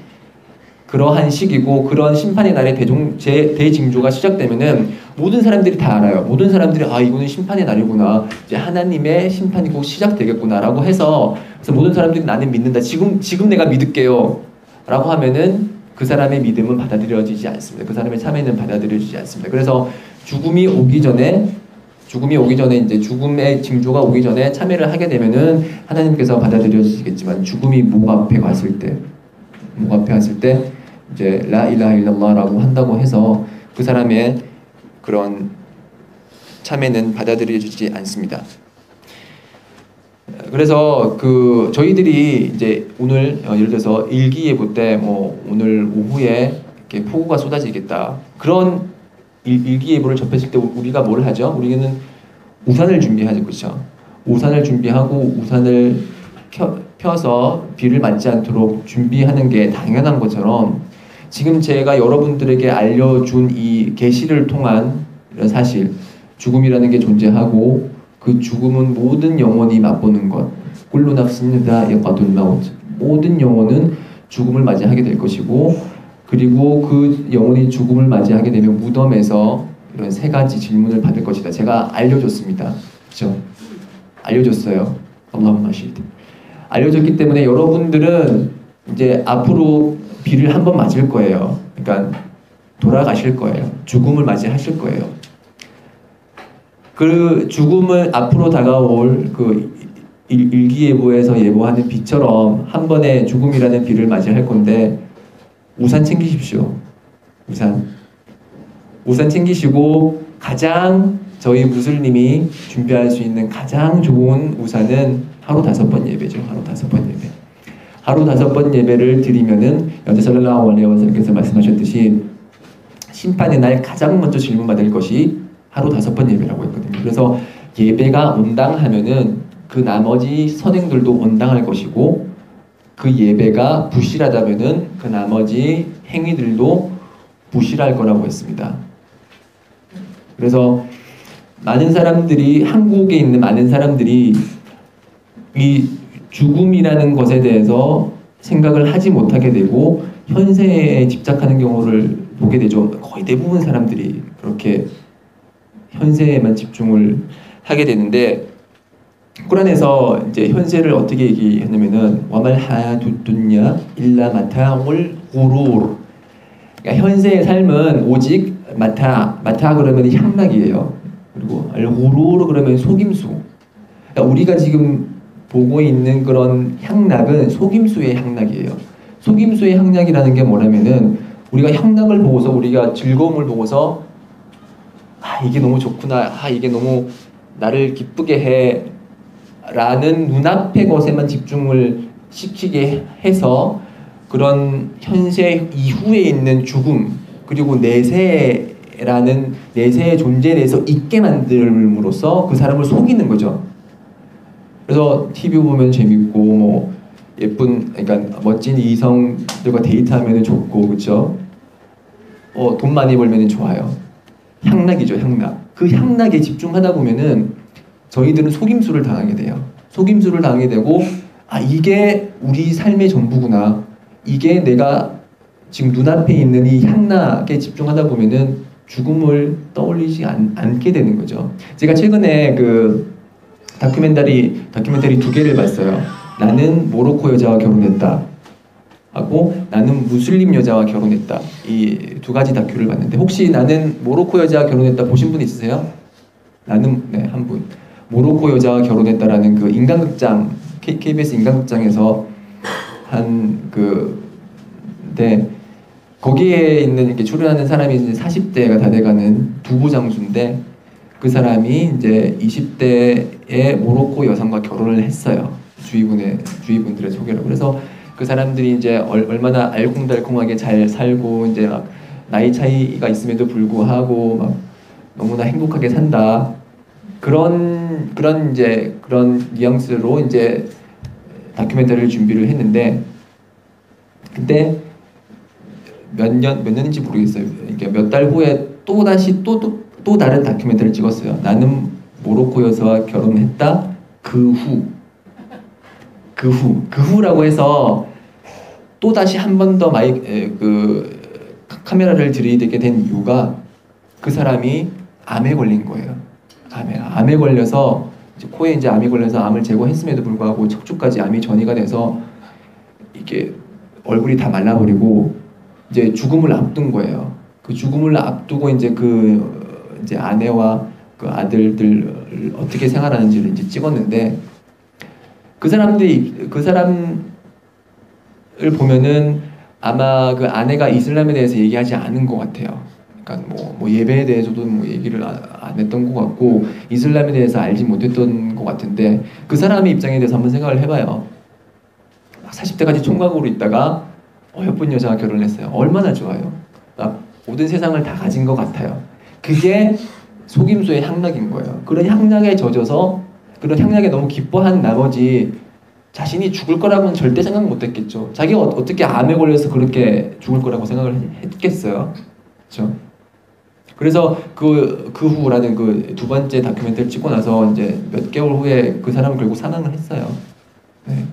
그러한 시기고 그런 심판의 날의 대징조가 시작되면은 모든 사람들이 다 알아요. 모든 사람들이 이거는 심판의 날이구나. 이제 하나님의 심판이 곧 시작되겠구나라고 해서 그래서 모든 사람들이 나는 믿는다. 지금 내가 믿을게요. 라고 하면은 그 사람의 믿음은 받아들여지지 않습니다. 그 사람의 참회는 받아들여지지 않습니다. 그래서 죽음이 오기 전에 이제 죽음의 징조가 오기 전에 참회를 하게 되면은 하나님께서 받아들여지겠지만 죽음이 목 앞에 왔을 때 이제 라 일라하 일랄라라고 한다고 해서 그 사람의 그런 참회는 받아들여지지 않습니다. 그래서 그 저희들이 이제 오늘 예를 들어서 일기예보 때 오늘 오후에 이렇게 폭우가 쏟아지겠다 그런 일기예보를 접했을 때 우리가 뭘 하죠? 우리는 우산을 준비하죠, 그렇죠? 우산을 준비하고 우산을 펴서 비를 맞지 않도록 준비하는 게 당연한 것처럼 지금 제가 여러분들에게 알려준 이 계시를 통한 이런 사실, 죽음이라는 게 존재하고 그 죽음은 모든 영혼이 맛보는 것. 꿀루 납스니다 여과둔 마우트. 모든 영혼은 죽음을 맞이하게 될 것이고 그리고 그 영혼이 죽음을 맞이하게 되면 무덤에서 이런 세 가지 질문을 받을 것이다. 제가 알려줬습니다. 그렇죠? 알려줬어요. 알라후마 시드. 알려줬기 때문에 여러분들은 이제 앞으로 비를 한 번 맞을 거예요. 그러니까 돌아가실 거예요. 죽음을 맞이하실 거예요. 그 죽음을 앞으로 다가올 그 일기예보에서 예보하는 비처럼 한 번에 죽음이라는 비를 맞이할 건데 우산 챙기십시오. 우산 챙기시고 가장 저희 무슬림이 준비할 수 있는 가장 좋은 우산은 하루 5번 예배죠. 하루 5번 예배를 드리면은 연재 살랄라후 알레이히 와살lam께서 말씀하셨듯이 심판의 날 가장 먼저 질문받을 것이 하루 5번 예배라고 했거든요. 그래서 예배가 온당하면은 그 나머지 선행들도 온당할 것이고 그 예배가 부실하다면은 그 나머지 행위들도 부실할 거라고 했습니다. 그래서 한국에 있는 많은 사람들이 이 죽음이라는 것에 대해서 생각을 하지 못하게 되고 현세에 집착하는 경우를 보게 되죠. 거의 대부분 사람들이 그렇게 현세에만 집중을 하게 되는데 꾸란에서 이제 현세를 어떻게 얘기했냐면은 와말 하야두두냐 일라 마타울 구루르. 그러니까 현세의 삶은 오직 마타 그러면 향락이에요. 그리고 알 구루르 그러면 속임수. 그러니까 우리가 지금 보고 있는 그런 향락은 속임수의 향락이에요. 속임수의 향락이라는 게 뭐냐면은 우리가 향락을 보고서 우리가 즐거움을 보고서 이게 너무 좋구나, 이게 너무 나를 기쁘게 해 라는 눈앞의 것에만 집중을 시키게 해서 그런 현세 이후에 있는 죽음 그리고 내세라는 내세의 존재에 대해서 잊게 만들므로써 그 사람을 속이는 거죠. 그래서 TV 보면 재밌고 뭐 예쁜 그러니까 멋진 이성들과 데이트하면 좋고 그렇죠. 돈 많이 벌면 좋아요. 향락이죠, 향락. 그 향락에 집중하다 보면은 저희들은 속임수를 당하게 돼요. 속임수를 당하게 되고 이게 우리 삶의 전부구나. 이게 내가 지금 눈앞에 있는 이 향락에 집중하다 보면은 죽음을 떠올리지 않게 되는 거죠. 제가 최근에 그 다큐멘터리 2개를 봤어요. 나는 모로코 여자와 결혼했다 하고 나는 무슬림 여자와 결혼했다. 이 2가지 다큐를 봤는데 혹시 나는 모로코 여자와 결혼했다 보신 분 있으세요? 나는 한 분. 모로코 여자와 결혼했다라는 그 인간극장 KBS 인간극장에서 한 네, 거기에 있는 이렇게 출연하는 사람이 이제 40대가 다 돼가는 두부 장수인데 그 사람이 이제 20대의 모로코 여성과 결혼을 했어요. 주위분들의 소개로. 그래서 그 사람들이 이제 얼마나 알콩달콩하게 잘 살고 이제 막 나이 차이가 있음에도 불구하고 막 너무나 행복하게 산다. 그런 뉘앙스로 이제 다큐멘터리를 준비를 했는데 그때 몇 년인지 모르겠어요. 이게 몇 달 후에 또 다른 다큐멘터리를 찍었어요. 나는 모로코 여자와 결혼했다. 그 후라고 해서 또 다시 한 번 더 카메라를 들이대게 된 이유가 그 사람이 암에 걸린 거예요. 암에 걸려서 이제 코에 이제 암이 걸려서 암을 제거했음에도 불구하고 척추까지 암이 전이가 돼서 이게 얼굴이 다 말라버리고 이제 죽음을 앞둔 거예요. 그 죽음을 앞두고 이제 이제 아내와 그 아들들 어떻게 생활하는지를 이제 찍었는데 그 사람을 보면은 아마 그 아내가 이슬람에 대해서 얘기하지 않은 것 같아요. 그러니까 뭐 예배에 대해서도 뭐 얘기를 안 했던 것 같고 이슬람에 대해서 알지 못했던 것 같은데 그 사람의 입장에 대해서 한번 생각을 해봐요. 40대까지 총각으로 있다가 예쁜 여자와 결혼했어요. 얼마나 좋아요. 모든 세상을 다 가진 것 같아요. 그게 속임수의 향락인 거예요. 그런 향락에 젖어서 그런 향락에 너무 기뻐한 나머지 자신이 죽을 거라고는 절대 생각 못했겠죠. 자기가 어떻게 암에 걸려서 그렇게 죽을 거라고 생각을 했겠어요. 그렇죠? 그래서 그 후라는 그 2번째 다큐멘터리를 찍고 나서 이제 몇 개월 후에 그 사람은 결국 사망을 했어요. 네.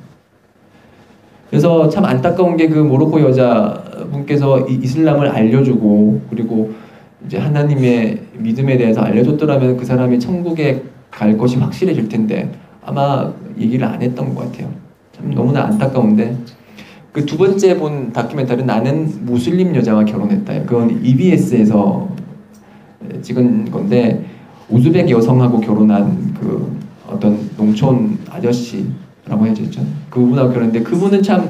그래서 참 안타까운 게 그 모로코 여자분께서 이슬람을 알려주고 그리고 이제 하나님의 믿음에 대해서 알려줬더라면 그 사람이 천국에 갈 것이 확실해질 텐데 아마 얘기를 안 했던 것 같아요. 참 너무나 안타까운데 그 2번째 본 다큐멘터리는 나는 무슬림 여자와 결혼했다. 그건 EBS에서 찍은 건데 우즈벡 여성하고 결혼한 그 어떤 농촌 아저씨라고 해야죠. 그분하고 결혼했는데 그분은 참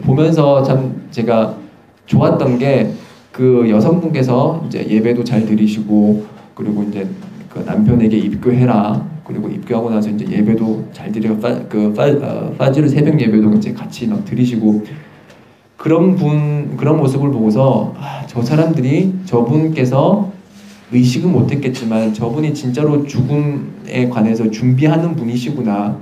보면서 참 제가 좋았던 게 그 여성분께서 이제 예배도 잘 드리시고 그리고 이제 그 남편에게 입교해라. 그리고 입교하고 나서 이제 예배도 잘 드리고 파지르 새벽 예배도 이제 같이 막 드리시고 그런 모습을 보고서 저 사람들이 저분께서 의식은 못했겠지만 저분이 진짜로 죽음에 관해서 준비하는 분이시구나.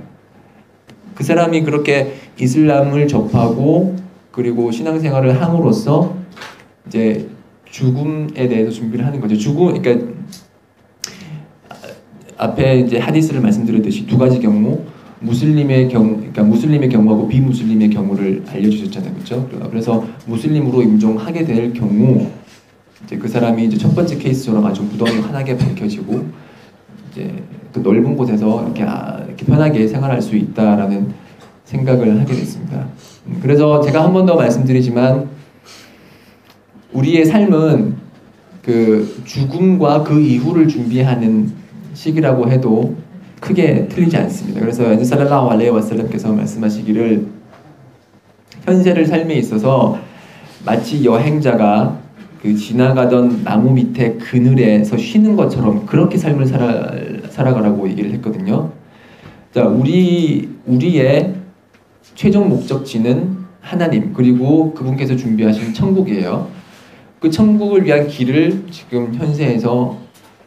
그 사람이 그렇게 이슬람을 접하고 그리고 신앙생활을 함으로써 이제 죽음에 대해서 준비를 하는 거죠. 그러니까 앞에 이제 하디스를 말씀드렸듯이 2가지 경우, 그러니까 무슬림의 경우하고 비무슬림의 경우를 알려주셨잖아요, 그렇죠? 그래서 무슬림으로 임종하게 될 경우, 이제 그 사람이 이제 첫 번째 케이스처럼 아주 무덤이 환하게 밝혀지고, 이제 그 넓은 곳에서 이렇게 이렇게 편하게 생활할 수 있다라는 생각을 하게 됐습니다. 그래서 제가 한 번 더 말씀드리지만 우리의 삶은 그 죽음과 그 이후를 준비하는 시기라고 해도 크게 틀리지 않습니다. 그래서 나비 살랄라후 알레이히 와살람께서 말씀하시기를 현세를 삶에 있어서 마치 여행자가 그 지나가던 나무 밑에 그늘에서 쉬는 것처럼 그렇게 삶을 살아가라고 얘기를 했거든요. 자, 우리의 최종 목적지는 하나님 그리고 그분께서 준비하신 천국이에요. 그 천국을 위한 길을 지금 현세에서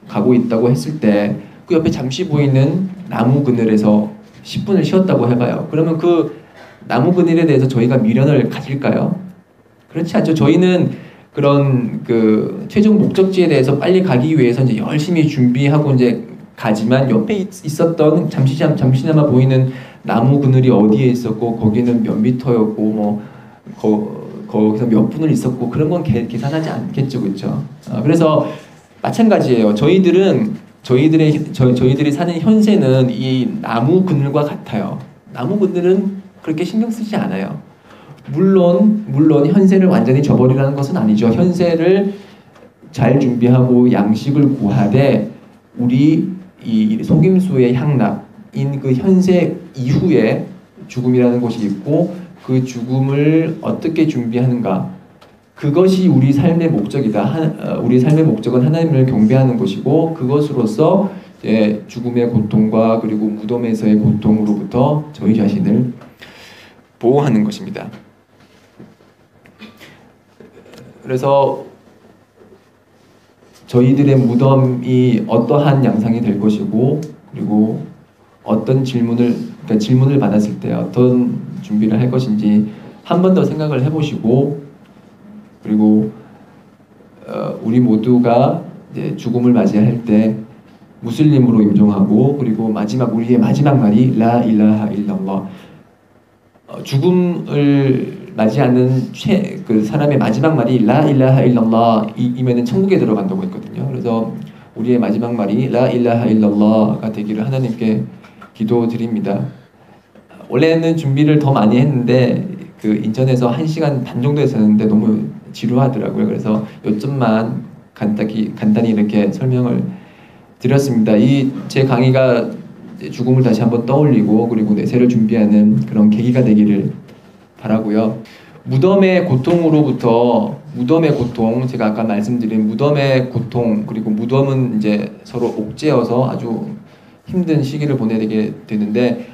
가고 있다고 했을 때 그 옆에 잠시 보이는 나무 그늘에서 10분을 쉬었다고 해봐요. 그러면 그 나무 그늘에 대해서 저희가 미련을 가질까요? 그렇지 않죠. 저희는 그런 그 최종 목적지에 대해서 빨리 가기 위해서 이제 열심히 준비하고 이제 가지만 옆에 있었던 잠시나마 보이는 나무 그늘이 어디에 있었고 거기는 몇 미터였고 뭐 거기서 몇 분을 있었고 그런 건 계산하지 않겠죠, 그렇죠? 그래서 마찬가지예요. 저희들이 사는 현세는 이 나무 그늘과 같아요. 나무 그늘은 그렇게 신경 쓰지 않아요. 물론 현세를 완전히 저버리라는 것은 아니죠. 현세를 잘 준비하고 양식을 구하되 우리 이 속임수의 향락인 그 현세 이후에 죽음이라는 것이 있고 그 죽음을 어떻게 준비하는가 그것이 우리 삶의 목적이다. 우리 삶의 목적은 하나님을 경배하는 것이고 그것으로서 이제 죽음의 고통과 그리고 무덤에서의 고통으로부터 저희 자신을 보호하는 것입니다. 그래서 저희들의 무덤이 어떠한 양상이 될 것이고 그리고 어떤 질문을 받았을 때 어떤 준비를 할 것인지 한 번 더 생각을 해보시고 그리고 우리 모두가 이제 죽음을 맞이할 때 무슬림으로 임종하고 그리고 우리의 마지막 말이 라 일라하 일랄lah 죽음을 맞이하는 그 사람의 마지막 말이 라 일라하 일랄lah 이면은 천국에 들어간다고 했거든요. 그래서 우리의 마지막 말이 라 일라하 일랄라가 되기를 하나님께 기도드립니다. 원래는 준비를 더 많이 했는데 그 인천에서 1시간 반 정도 했었는데 너무 지루하더라고요. 그래서 요점만 간단히 이렇게 설명을 드렸습니다. 제 강의가 죽음을 다시 한번 떠올리고 그리고 내세를 준비하는 그런 계기가 되기를 바라고요. 무덤의 고통, 제가 아까 말씀드린 무덤의 고통, 그리고 무덤은 이제 서로 옥죄어서 아주 힘든 시기를 보내게 되는데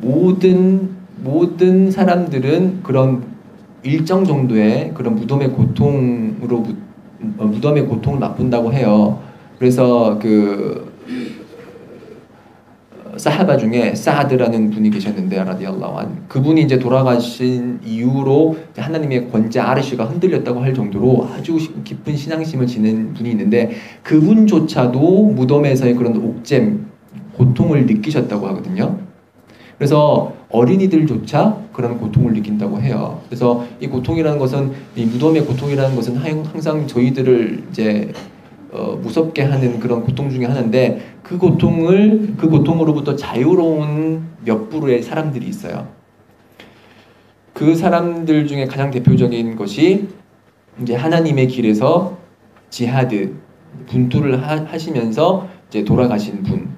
모든 사람들은 그런 일정 정도의 그런 무덤의 고통을 맛본다고 해요. 그래서 그 사하바 중에 사드라는 분이 계셨는데 라디알라후 안 그분이 이제 돌아가신 이후로 하나님의 권자 아르시가 흔들렸다고 할 정도로 아주 깊은 신앙심을 지닌 분이 있는데 그분조차도 무덤에서의 그런 옥잼 고통을 느끼셨다고 하거든요. 그래서 어린이들조차 그런 고통을 느낀다고 해요. 그래서 이 고통이라는 것은 이 무덤의 고통이라는 것은 항상 저희들을 이제 무섭게 하는 그런 고통 중에 하나인데 그 고통으로부터 자유로운 몇 부류의 사람들이 있어요. 그 사람들 중에 가장 대표적인 것이 이제 하나님의 길에서 지하드 분투를 하시면서 이제 돌아가신 분.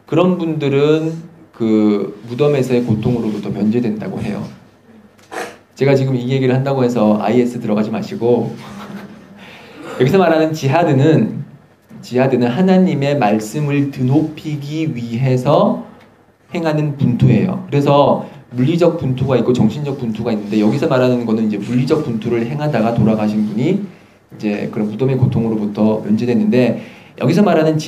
그런 분들은 그 무덤에서의 고통으로부터 면제된다고 해요. 제가 지금 이 얘기를 한다고 해서 IS 들어가지 마시고 여기서 말하는 지하드는 하나님의 말씀을 드높이기 위해서 행하는 분투예요. 그래서 물리적 분투가 있고 정신적 분투가 있는데 여기서 말하는 거는 이제 물리적 분투를 행하다가 돌아가신 분이 이제 그런 무덤의 고통으로부터 면제됐는데 여기서 말하는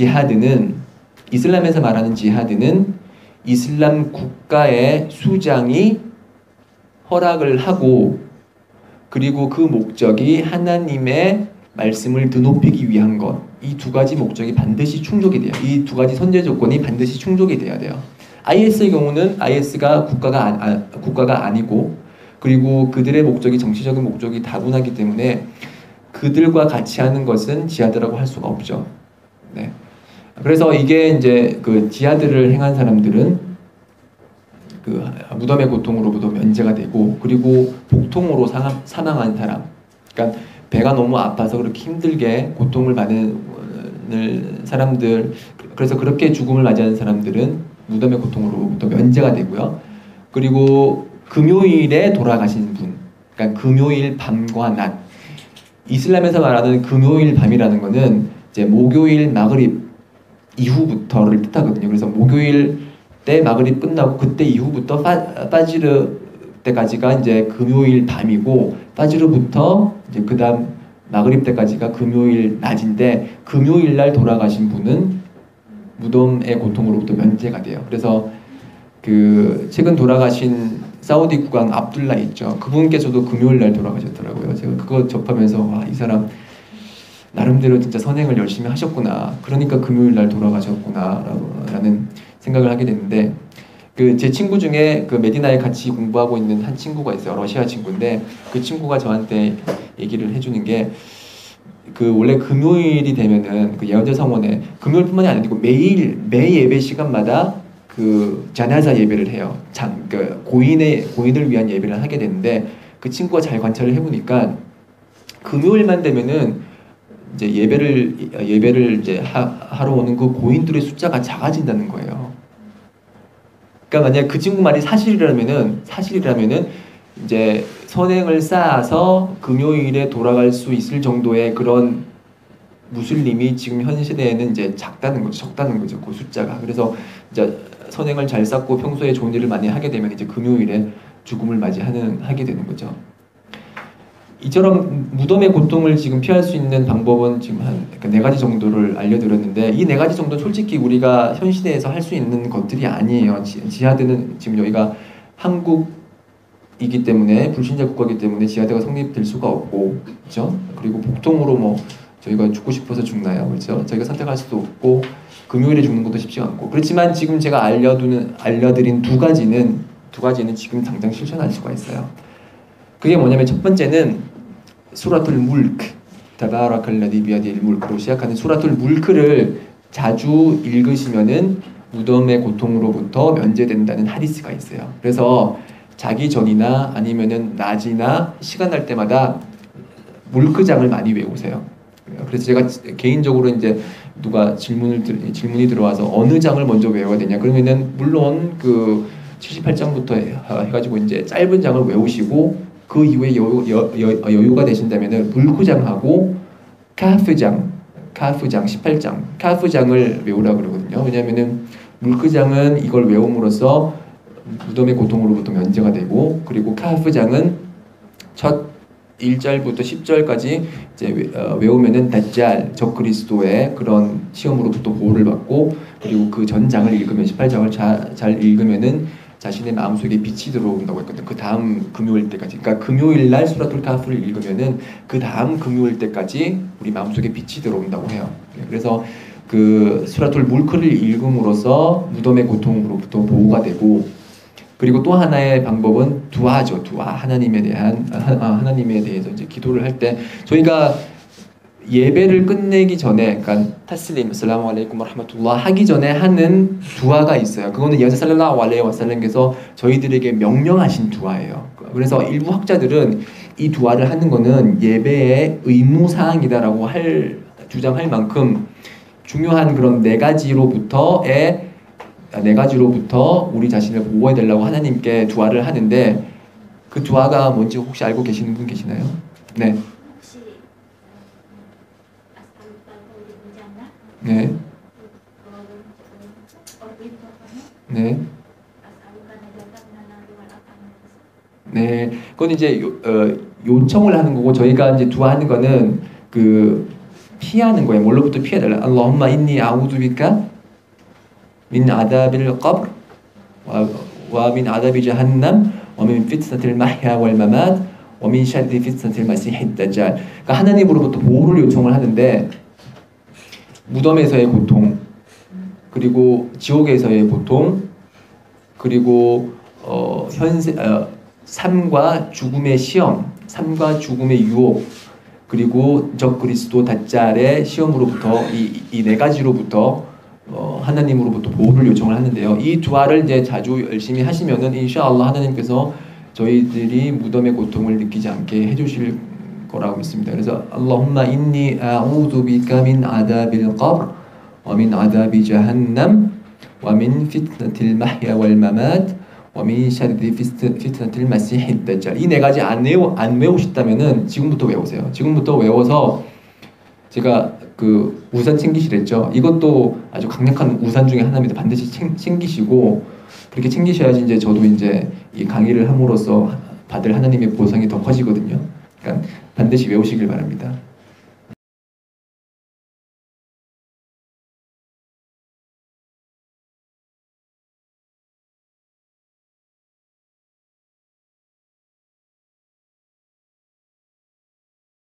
이슬람에서 말하는 지하드는 이슬람 국가의 수장이 허락을 하고 그리고 그 목적이 하나님의 말씀을 드높이기 위한 것. 이 두 가지 목적이 반드시 충족이 돼요. 이 두 가지 선제 조건이 반드시 충족이 돼야 돼요. IS의 경우는 IS가 국가가 아니고 그리고 그들의 목적이 정치적인 목적이 다분하기 때문에 그들과 같이 하는 것은 지하드라고 할 수가 없죠. 네. 그래서 이게 이제 그 지하드를 행한 사람들은 그 무덤의 고통으로부터 면제가 되고, 그리고 복통으로 사망한 사람, 그러니까 배가 너무 아파서 그렇게 힘들게 고통을 받는 사람들, 그래서 그렇게 죽음을 맞이하는 사람들은 무덤의 고통으로부터 면제가 되고요. 그리고 금요일에 돌아가신 분, 그러니까 금요일 밤과 낮, 이슬람에서 말하는 금요일 밤이라는 거는 이제 목요일 마그립 이후부터를 뜻하거든요. 그래서 목요일 때 마그립 끝나고 그때 이후부터 파지르 때까지가 이제 금요일 밤이고, 파지르부터 이제 그다음 마그립 때까지가 금요일 낮인데, 금요일 날 돌아가신 분은 무덤의 고통으로부터 면제가 돼요. 그래서 그 최근 돌아가신 사우디 국왕 압둘라 있죠. 그분께서도 금요일 날 돌아가셨더라고요. 제가 그거 접하면서 와, 이 사람 나름대로 진짜 선행을 열심히 하셨구나. 그러니까 금요일 날 돌아가셨구나라는 생각을 하게 됐는데, 그 제 친구 중에 그 메디나에 같이 공부하고 있는 한 친구가 있어요. 러시아 친구인데 그 친구가 저한테 얘기를 해주는 게, 그 원래 금요일이 되면은 그 예언자 성원에 금요일뿐만이 아니고 매 예배 시간마다 그 자나자 예배를 해요. 그 고인을 위한 예배를 하게 되는데, 그 친구가 잘 관찰을 해보니까 금요일만 되면은 이제 예배를 이제 하러 오는 그 고인들의 숫자가 작아진다는 거예요. 그러니까 만약 그 친구 말이 사실이라면은 이제 선행을 쌓아서 금요일에 돌아갈 수 있을 정도의 그런 무슬림이 지금 현 시대에는 이제 적다는 거죠. 그 숫자가. 그래서 이제 선행을 잘 쌓고 평소에 좋은 일을 많이 하게 되면 이제 금요일에 죽음을 하게 되는 거죠. 이처럼 무덤의 고통을 지금 피할 수 있는 방법은 지금 한 4가지 정도를 알려드렸는데, 이 4가지 정도는 솔직히 우리가 현 시대에서 할 수 있는 것들이 아니에요. 지하드는 지금 여기가 한국이기 때문에, 불신자 국가이기 때문에 지하드가 성립될 수가 없고, 그렇죠? 그리고 복통으로 뭐 저희가 죽고 싶어서 죽나요? 그렇죠? 저희가 선택할 수도 없고, 금요일에 죽는 것도 쉽지 않고. 그렇지만 지금 제가 알려드린 두 가지는 지금 당장 실천할 수가 있어요. 그게 뭐냐면, 첫 번째는 수라툴 물크, 타바라칼라디 비아디일 물크로 시작하는 수라툴 물크를 자주 읽으시면은 무덤의 고통으로부터 면제된다는 하디스가 있어요. 그래서 자기 전이나 아니면은 낮이나 시간 날 때마다 물크장을 많이 외우세요. 그래서 제가 개인적으로 이제 누가 질문이 들어와서 어느 장을 먼저 외워야 되냐, 그러면은 물론 그 78장부터 해가지고 이제 짧은 장을 외우시고, 그 이후에 여유가 되신다면은 물크장하고 카프장 18장 카프장을 외우라 그러거든요. 왜냐하면은 물크장은 이걸 외움으로써 무덤의 고통으로부터 면제가 되고, 그리고 카프장은 첫 1절부터 10절까지 이제 외우면은 다짤 적그리스도의 그런 시험으로부터 보호를 받고, 그리고 그 전장을 읽으면 18장을 잘 읽으면은 자신의 마음속에 빛이 들어온다고 했거든요. 그 다음 금요일 때까지. 그러니까 금요일 날 수라툴 카프를 읽으면은 그 다음 금요일 때까지 우리 마음속에 빛이 들어온다고 해요. 그래서 그 수라툴 물크를 읽음으로써 무덤의 고통으로부터 보호가 되고, 그리고 또 하나의 방법은 두아죠. 두아. 하나님에 대해서 이제 기도를 할 때, 저희가 예배를 끝내기 전에, 그러니까 타슬림, 살라무 알레이쿰 와라흐마툴라 하기 전에 하는 두아가 있어요. 그거는 예언자 살랄라후 알레이히 와살람께서 저희들에게 명령하신 두아예요. 그래서 일부 학자들은 이 두아를 하는 거는 예배의 의무 사항이다라고 주장할 만큼 중요한 그런 4가지로부터 우리 자신을 보호해 달라고 하나님께 두아를 하는데, 그 두아가 뭔지 혹시 알고 계시는 분 계시나요? 네. 네. 네. 네. 그건 이제 요청을 하는 거고, 저희가 이제 두아하는 거는 그 피하는 거예요. 뭘로부터 피해달라. 알라훔마 인니 아우두 비까 민 아다빌 qabr 와 민 아다비 자한남 와 민 피트나틸 마히야 월 마맛 와 민 샤리 피트나틸 마시히 다잘. 그러니까 하나님으로부터 보호를 요청을 하는데, 무덤에서의 고통, 그리고 지옥에서의 고통, 그리고 삶과 죽음의 시험, 삶과 죽음의 유혹, 그리고 적그리스도 다짤의 시험으로부터 이 4가지로부터 하나님으로부터 보호를 요청을 하는데요. 이 두아를 이제 자주 열심히 하시면은 인샤알라 하나님께서 저희들이 무덤의 고통을 느끼지 않게 해주실 거라고 믿습니다. 그래서 Allahumma inni a'udhu bika min adabil qabr wa min adabi jahannam wa min fitnatil mahya wal mamat wa min sharri fitnatil masihid dajjal. 이 네 가지 안 외우셨다면은 지금부터 외우세요. 지금부터 외워서 제가 그 우산 챙기시랬죠. 이것도 아주 강력한 우산 중에 하나입니다. 반드시 챙기시고 그렇게 챙기셔야지 이제 저도 이제 이 강의를 함으로써 받을 하나님의 보상이 더 커지거든요. 그러니까 반드시 외우시길 바랍니다.